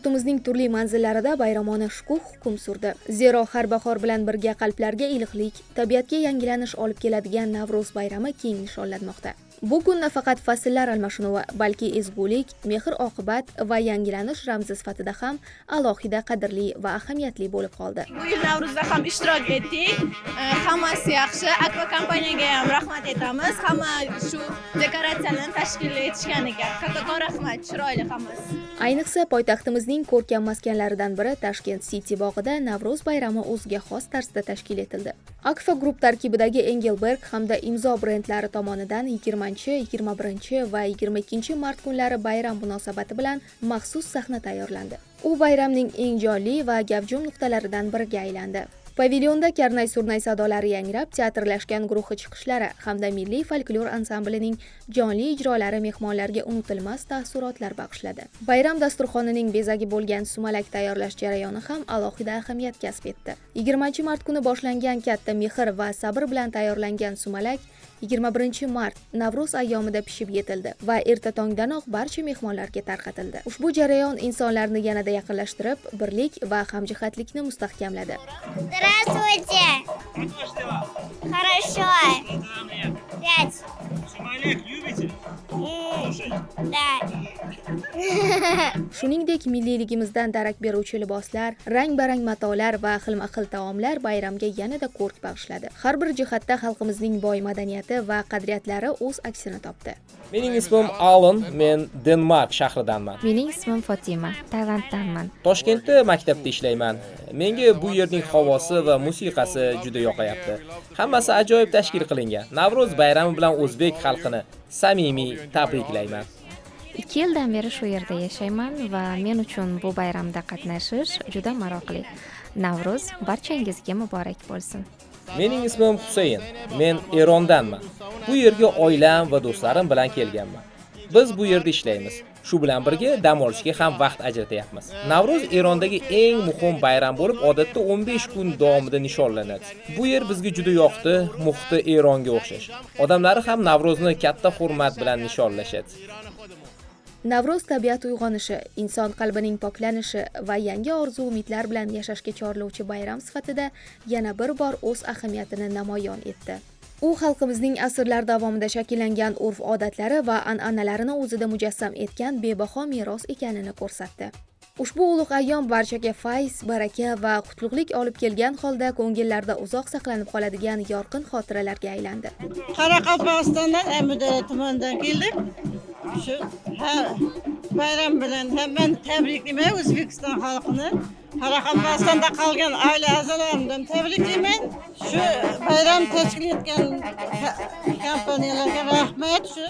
yurtimizning turli manzillarida bayramona shukuh hukm surdi. Zero har bahor bilan birga qalblarga iliqlik, tabiatga yangilanish olib keladigan Navro'z bayrami keng nishonlanmoqda. Bu kun nafaqat fasllar almashinuvi, balki ezgulik, mehr-oqibat va yangilanish ramzi sifatida ham alohida qadrli va ahamiyatli bo'lib qoldi. Bu yil Navro'zda ham ishtirok etdik. Hammasi yaxshi. Aqua kompaniyaga ham rahmat aytamiz. Hamma shu dekoratsiyalarni tashkil etishganiga kattakon rahmat, chiroyli hammasi. Ayniqsa poytaxtimizning ko'rkam maskanlaridan biri Tashkent City bog'ida Navro'z bayrami o'ziga xos tarzda tashkil etildi. Akfa Group tarkibidagi Engelberg hamda Imzo brendlari tomonidan 20, 21 va 22 mart kunlari bayram munosabati bilan maxsus sahna tayyorlandi. U bayramning eng jonli va gavjum nuqtalaridan biriga aylandi. Pavilyonda karnay-surnay sadolari yangrab, teatrlashgan guruhi chiqishlari hamda milliy folklor ansamblining jonli ijrolari mehmonlarga unutilmas taassurotlar bag'ishladi. Bayram dasturxonining bezagi bo'lgan sumalak tayyorlash jarayoni ham alohida ahamiyat kasb etdi. 20 mart kuni boshlangan katta mehr va sabr bilan tayyorlangan sumalak 21 mart Navro'z ayyomida pishib yetildi va erta tongdanoq barcha mehmonlarga tarqatildi. Ushbu jarayon insonlarni yanada yaqinlashtirib, birlik va hamjihatlikni mustahkamladi. Здравствуйте! Хорошо. 5. Sumalak любите? Да. Shuningdek, milliyligimizdan darak beruvchi liboslar, rang-barang matolar va xilma-xil taomlar bayramga yanada ko'rk bag'ishladi. Har bir jihatda xalqimizning boy madaniyati va qadriyatlari o'z aksini topdi. Mening ismim Alan, men Denmark shahridanman. Mening ismim Fatima, Tailanddanman. Toshkentda maktabda ishlayman. Menga bu yerning havosi va musiqasi juda yoqayapti. Hammasi ajoyib tashkil qilingan. Navro'z bayrami bilan o'zbek xalqini samimiy tabriklayman. 2 yildan beri shu yerda yashayman va men uchun bu bayramda qatnashish juda maroqli. Navro'z barchangizga muborak bo'lsin. Mening ismim Husayn. Men Erondanman. Bu yerga oilam va do'stlarim bilan kelganman. Biz bu yerda ishlaymiz. Shu bilan birga dam olishga ham vaqt ajratyapmiz. Navro'z Erondagi eng muhim bayram bo'lib, odatda 15 kun davomida nishonlanadi. Bu yer bizga juda yoqdi, muhiti Eronga o'xshash. Odamlari ham Navro'zni katta hurmat bilan nishonlashadi. Navro'z tabiat uyg'onishi, inson qalbining poklanishi va yangi orzu-umidlar bilan yashashga chorlovchi bayram sifatida yana bir bor o'z ahamiyatini namoyon etdi. U xalqimizning asrlar davomida shakllangan urf-odatlari va an'analarini o'zida mujassam etgan bebaho meros ekanini ko'rsatdi. Ushbu ulug' ayyom barchaga fayz, baraka va qutlug'lik olib kelgan holda ko'ngillarda uzoq saqlanib qoladigan yorqin xotiralarga aylandi. Qoraqalpog'istondan Amudara tumanidan keldik. Shu bayram bilan hammani tabriklayman, O'zbekiston xalqini. Qoraqalpog'istonda qolgan oila a'zolarimdan tabriklayman. Shu bayram tashkil etgan kompaniyalarga rahmat. Shu